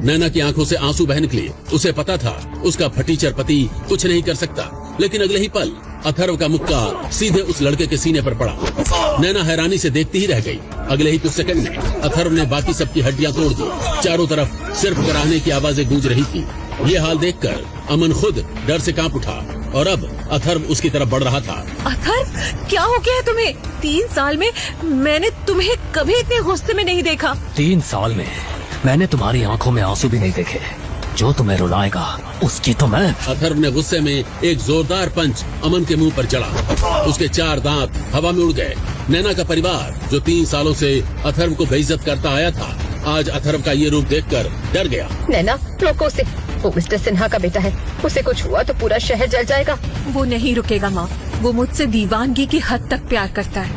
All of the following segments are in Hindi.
नैना की आंखों से आंसू बह निकले। उसे पता था उसका फटीचर पति कुछ नहीं कर सकता, लेकिन अगले ही पल अथर्व का मुक्का सीधे उस लड़के के सीने पर पड़ा। नैना हैरानी से देखती ही रह गई। अगले ही कुछ सेकंड में अथर्व ने बाकी सबकी हड्डियां तोड़ दी। चारों तरफ सिर्फ कराहने की आवाजें गूंज रही थी। ये हाल देखकर अमन खुद डर से कांप उठा और अब अथर्व उसकी तरफ बढ़ रहा था। अथर्व, क्या हो गया है तुम्हें? 3 साल में मैंने तुम्हें कभी इतने गुस्से में नहीं देखा। 3 साल में मैंने तुम्हारी आंखों में आंसू भी नहीं देखे। जो तुम्हें रुलाएगा उसकी तो मैं। अथर्व ने गुस्से में एक जोरदार पंच अमन के मुंह पर चढ़ा। उसके 4 दांत हवा में उड़ गए। नैना का परिवार जो 3 सालों से अथर्व को बेइज्जत करता आया था, आज अथर्व का ये रूप देखकर डर गया। नैना, रोको उसे। वो मिस्टर सिन्हा का बेटा है। उसे कुछ हुआ तो पूरा शहर जल जाएगा। वो नहीं रुकेगा माँ। वो मुझसे दीवानगी की हद तक प्यार करता है।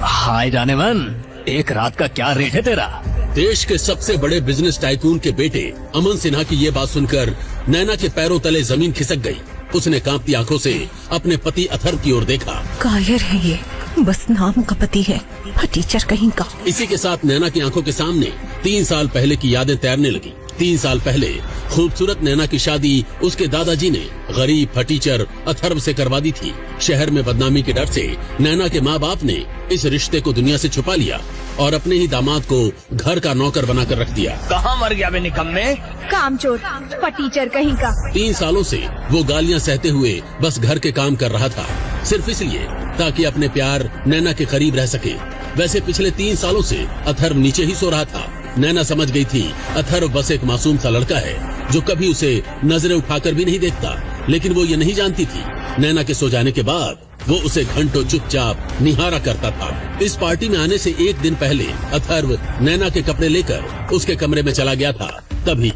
हाय जानेमन, एक रात का क्या रेट है तेरा? देश के सबसे बड़े बिजनेस टाइकून के बेटे अमन सिन्हा की ये बात सुनकर नैना के पैरों तले जमीन खिसक गई। उसने कांपती आंखों से अपने पति अथर्व की ओर देखा। कायर है ये, बस नाम का पति है, टीचर कहीं का। इसी के साथ नैना की आंखों के सामने 3 साल पहले की यादें तैरने लगी। 3 साल पहले खूबसूरत नैना की शादी उसके दादाजी ने गरीब फटीचर अथर्व से करवा दी थी। शहर में बदनामी के डर से नैना के माँ बाप ने इस रिश्ते को दुनिया से छुपा लिया और अपने ही दामाद को घर का नौकर बनाकर रख दिया। कहाँ मर गया बे निकम्मे? कामचोर, फटीचर कहीं का। 3 सालों से वो गालियां सहते हुए बस घर के काम कर रहा था, सिर्फ इसलिए ताकि अपने प्यार नैना के करीब रह सके। वैसे पिछले 3 सालों से अथर्व नीचे ही सो रहा था। नैना समझ गई थी अथर्व बस एक मासूम सा लड़का है जो कभी उसे नजरें उठाकर भी नहीं देखता, लेकिन वो ये नहीं जानती थी नैना के सो जाने के बाद वो उसे घंटों चुपचाप निहारा करता था। इस पार्टी में आने से 1 दिन पहले अथर्व नैना के कपड़े लेकर उसके कमरे में चला गया था। तभी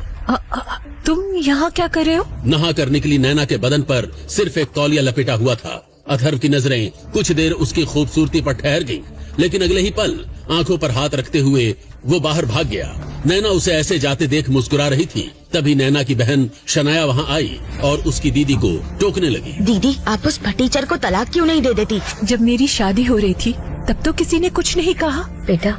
तुम यहाँ क्या कर रहे हो? नहा कर निकली नैना के बदन पर सिर्फ एक तौलिया लपेटा हुआ था। अथर्व की नजरें कुछ देर उसकी खूबसूरती पर ठहर गईं, लेकिन अगले ही पल आंखों पर हाथ रखते हुए वो बाहर भाग गया। नैना उसे ऐसे जाते देख मुस्कुरा रही थी। तभी नैना की बहन शनाया वहाँ आई और उसकी दीदी को टोकने लगी। दीदी, आप उस फटीचर को तलाक क्यों नहीं दे देती? जब मेरी शादी हो रही थी तब तो किसी ने कुछ नहीं कहा। बेटा,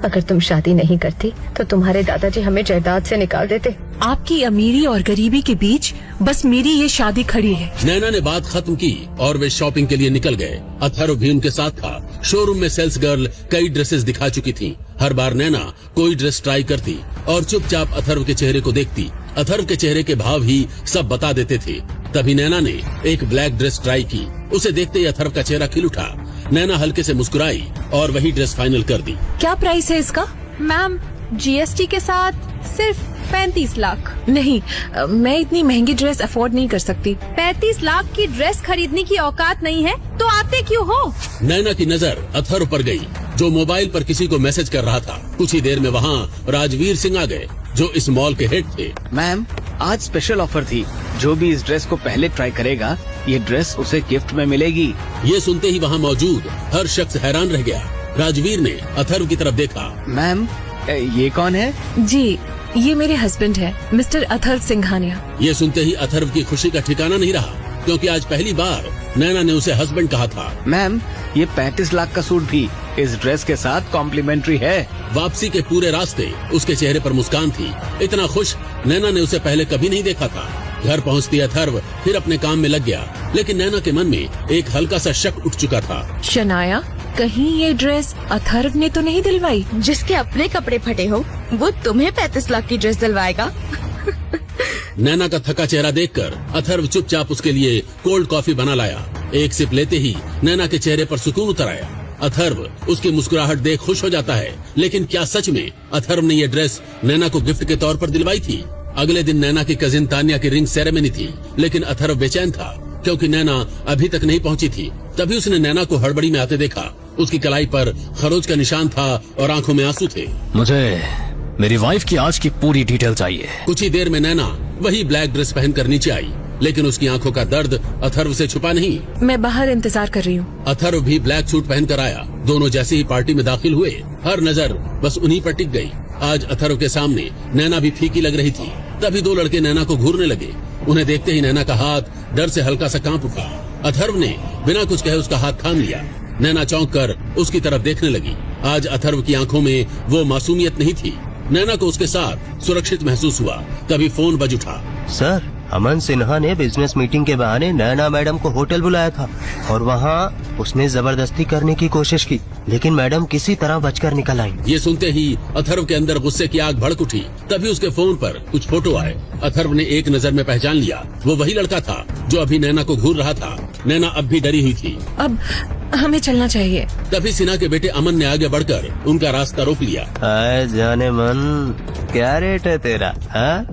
अगर तुम शादी नहीं करती तो तुम्हारे दादाजी हमें जायदाद से निकाल देते। आपकी अमीरी और गरीबी के बीच बस मेरी ये शादी खड़ी है। नैना ने बात खत्म की और वे शॉपिंग के लिए निकल गए। अथर्व भी उनके साथ था। शोरूम में सेल्स गर्ल कई ड्रेसेस दिखा चुकी थी। हर बार नैना कोई ड्रेस ट्राई करती और चुपचाप अथर्व के चेहरे को देखती। अथर्व के चेहरे के भाव ही सब बता देते थे। तभी नैना ने एक ब्लैक ड्रेस ट्राई की। उसे देखते ही अथर्व का चेहरा खिल उठा। नैना हल्के से मुस्कुराई और वही ड्रेस फाइनल कर दी। क्या प्राइस है इसका? मैम, जीएसटी के साथ सिर्फ 35 लाख। नहीं, मैं इतनी महंगी ड्रेस अफोर्ड नहीं कर सकती। 35 लाख की ड्रेस खरीदने की औकात नहीं है तो आते क्यों हो? नैना की नजर अथर्व पर गई जो मोबाइल पर किसी को मैसेज कर रहा था। कुछ ही देर में वहाँ राजवीर सिंह आ गए जो इस मॉल के हेड थे। मैम, आज स्पेशल ऑफर थी। जो भी इस ड्रेस को पहले ट्राई करेगा ये ड्रेस उसे गिफ्ट में मिलेगी। ये सुनते ही वहाँ मौजूद हर शख्स हैरान रह गया। राजवीर ने अथर्व की तरफ देखा। मैम, ये कौन है? जी, ये मेरे हस्बैंड है, मिस्टर अथर्व सिंघानिया। ये सुनते ही अथर्व की खुशी का ठिकाना नहीं रहा, क्योंकि आज पहली बार नैना ने उसे हस्बैंड कहा था। मैम, ये 35 लाख का सूट भी इस ड्रेस के साथ कॉम्प्लीमेंट्री है। वापसी के पूरे रास्ते उसके चेहरे पर मुस्कान थी। इतना खुश नैना ने उसे पहले कभी नहीं देखा था। घर पहुंचती अथर्व फिर अपने काम में लग गया, लेकिन नैना के मन में एक हल्का सा शक उठ चुका था। शनाया, कहीं ये ड्रेस अथर्व ने तो नहीं दिलवाई? जिसके अपने कपड़े फटे हो वो तुम्हें 35 लाख की ड्रेस दिलवाएगा? नैना का थका चेहरा देखकर अथर्व चुपचाप उसके लिए कोल्ड कॉफी बना लाया। एक सिप लेते ही नैना के चेहरे पर सुकून उतर आया। अथर्व उसकी मुस्कुराहट देख खुश हो जाता है, लेकिन क्या सच में अथर्व ने ये ड्रेस नैना को गिफ्ट के तौर पर दिलवाई थी? अगले दिन नैना की कजिन तानिया की रिंग सेरेमनी थी, लेकिन अथर्व बेचैन था क्योंकि नैना अभी तक नहीं पहुंची थी। तभी उसने नैना को हड़बड़ी में आते देखा। उसकी कलाई पर खरोच का निशान था और आंखों में आंसू थे। मुझे मेरी वाइफ की आज की पूरी डिटेल चाहिए। कुछ ही देर में नैना वही ब्लैक ड्रेस पहनकर नीचे आई, लेकिन उसकी आंखों का दर्द अथर्व से छुपा नहीं। मैं बाहर इंतजार कर रही हूँ। अथर्व भी ब्लैक सूट पहनकर आया। दोनों जैसे ही पार्टी में दाखिल हुए, हर नजर बस उन्हीं पर टिक गई। आज अथर्व के सामने नैना भी फीकी लग रही थी। तभी 2 लड़के नैना को घूरने लगे। उन्हें देखते ही नैना का हाथ डर से हल्का सा कांप उठा। अथर्व ने बिना कुछ कहे उसका हाथ थाम लिया। नैना चौंक कर उसकी तरफ देखने लगी। आज अथर्व की आंखों में वो मासूमियत नहीं थी। नैना को उसके साथ सुरक्षित महसूस हुआ। तभी फोन बज उठा। सर, अमन सिन्हा ने बिजनेस मीटिंग के बहाने नैना मैडम को होटल बुलाया था और वहाँ उसने जबरदस्ती करने की कोशिश की, लेकिन मैडम किसी तरह बचकर निकल आई। ये सुनते ही अथर्व के अंदर गुस्से की आग भड़क उठी। तभी उसके फोन पर कुछ फोटो आए। अथर्व ने एक नजर में पहचान लिया, वो वही लड़का था जो अभी नैना को घूर रहा था। नैना अब भी डरी हुई थी। अब हमें चलना चाहिए। तभी सिन्हा के बेटे अमन ने आगे बढ़कर उनका रास्ता रोक लिया। आए जाने मन, क्या रेट है तेरा? हाँ?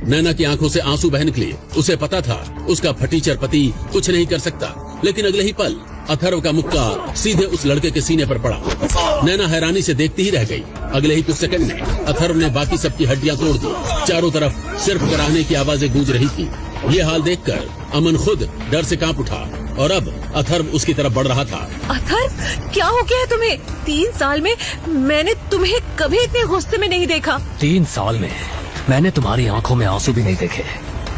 नैना की आंखों से आंसू बह निकले। उसे पता था उसका फटीचर पति कुछ नहीं कर सकता, लेकिन अगले ही पल अथर्व का मुक्का सीधे उस लड़के के सीने पर पड़ा। नैना हैरानी से देखती ही रह गई। अगले ही कुछ सेकंड में अथर्व ने बाकी सबकी हड्डियां तोड़ दी। चारों तरफ सिर्फ कराहने की आवाजें गूंज रही थी। ये हाल देखकर अमन खुद डर से कांप उठा और अब अथर्व उसकी तरफ बढ़ रहा था। अथर्व, क्या हो गया है तुम्हें? 3 साल में मैंने तुम्हें कभी इतने गुस्से में नहीं देखा। 3 साल में मैंने तुम्हारी आंखों में आंसू भी नहीं देखे।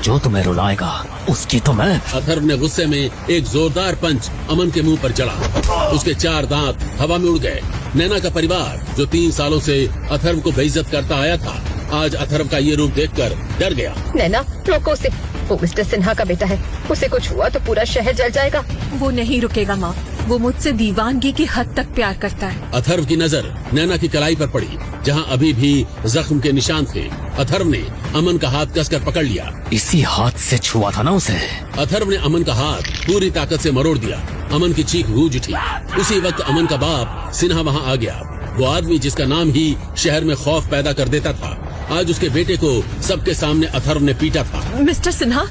जो तुम्हें रुलाएगा उसकी तो मैं। अथर्व ने गुस्से में एक जोरदार पंच अमन के मुंह पर चढ़ा। उसके 4 दांत हवा में उड़ गए। नैना का परिवार जो 3 सालों से अथर्व को बेइज्जत करता आया था, आज अथर्व का ये रूप देखकर डर गया। नैना, रोको उसे। वो मिस्टर सिन्हा का बेटा है, उसे कुछ हुआ तो पूरा शहर जल जाएगा। वो नहीं रुकेगा माँ, वो मुझसे दीवानगी की हद तक प्यार करता है। अथर्व की नजर नैना की कलाई पर पड़ी, जहां अभी भी जख्म के निशान थे। अथर्व ने अमन का हाथ कसकर पकड़ लिया। इसी हाथ से छुआ था ना उसे। अथर्व ने अमन का हाथ पूरी ताकत से मरोड़ दिया। अमन की चीख गूंज उठी। उसी वक्त अमन का बाप सिन्हा वहां आ गया। वो आदमी जिसका नाम ही शहर में खौफ पैदा कर देता था, आज उसके बेटे को सबके सामने अथर्व ने पीटा था। मिस्टर सिन्हा,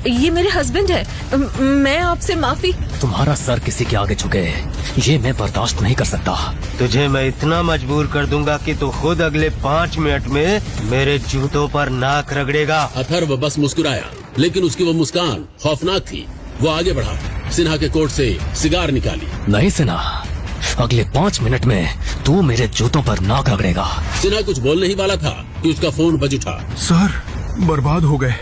ये मेरे हस्बैंड है। मैं आपसे माफी। तुम्हारा सर किसी के आगे झुके, ये मैं बर्दाश्त नहीं कर सकता। तुझे मैं इतना मजबूर कर दूंगा कि तू खुद अगले 5 मिनट में मेरे जूतों पर नाक रगड़ेगा। अथर्व बस मुस्कुराया, लेकिन उसकी वो मुस्कान खौफनाक थी। वो आगे बढ़ा, सिन्हा के कोट से सिगार निकाली। नहीं सिन्हा, अगले 5 मिनट में तू मेरे जूतों पर नाक रगड़ेगा। सिन्हा कुछ बोलने ही वाला था कि उसका फोन बज उठा। सर, बर्बाद हो गए।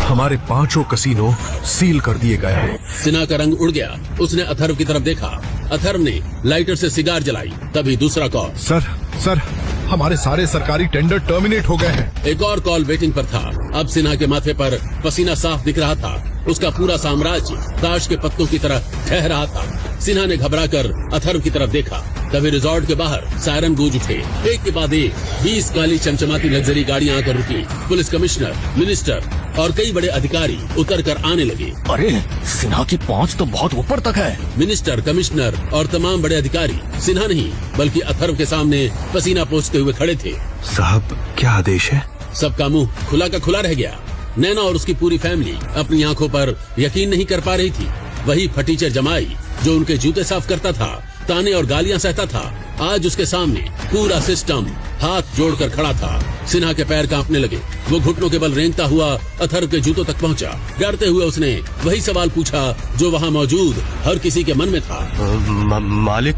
हमारे 5 कसीनो सील कर दिए गए हैं। सिन्हा का रंग उड़ गया। उसने अथर्व की तरफ देखा। अथर्व ने लाइटर से सिगार जलाई। तभी दूसरा कॉल। सर, हमारे सारे सरकारी टेंडर टर्मिनेट हो गए हैं। एक और कॉल वेटिंग पर था। अब सिन्हा के माथे पर पसीना साफ दिख रहा था। उसका पूरा साम्राज्य ताश के पत्तों की तरह ठह रहा था। सिन्हा ने घबराकर अथर्व की तरफ देखा। तभी रिजॉर्ट के बाहर सायरन गूंज उठे। एक के बाद एक 20 काली चमचमाती लग्जरी गाड़ियां आकर रुकी। पुलिस कमिश्नर, मिनिस्टर और कई बड़े अधिकारी उतर कर आने लगे। अरे, सिन्हा की पहुंच तो बहुत ऊपर तक है। मिनिस्टर, कमिश्नर और तमाम बड़े अधिकारी सिन्हा नहीं बल्कि अथर्व के सामने पसीना पोंछते हुए खड़े थे। साहब, क्या आदेश है? सबका मुंह खुला का खुला रह गया। नैना और उसकी पूरी फैमिली अपनी आंखों पर यकीन नहीं कर पा रही थी। वही फटीचर जमाई जो उनके जूते साफ करता था, ताने और गालियां सहता था, आज उसके सामने पूरा सिस्टम हाथ जोड़कर खड़ा था। सिन्हा के पैर कांपने लगे। वो घुटनों के बल रेंगता हुआ अथर्व के जूतों तक पहुंचा। डरते हुए उसने वही सवाल पूछा जो वहां मौजूद हर किसी के मन में था। मालिक,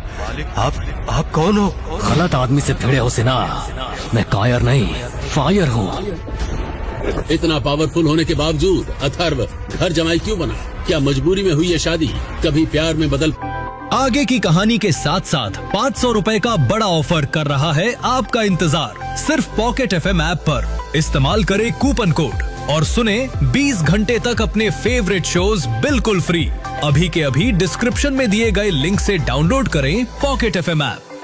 आप कौन हो? गलत आदमी से भिड़े हो सिन्हा। मैं कायर नहीं, फायर हूँ। इतना पावरफुल होने के बावजूद अथर्व घर जमाई क्यों बना? क्या मजबूरी में हुई ये शादी कभी प्यार में बदल? आगे की कहानी के साथ साथ 500 रुपए का बड़ा ऑफर कर रहा है आपका इंतजार सिर्फ पॉकेट FM ऐप पर। इस्तेमाल करें कूपन कोड और सुने 20 घंटे तक अपने फेवरेट शोज बिल्कुल फ्री। अभी के अभी डिस्क्रिप्शन में दिए गए लिंक से डाउनलोड करें पॉकेट FM ऐप।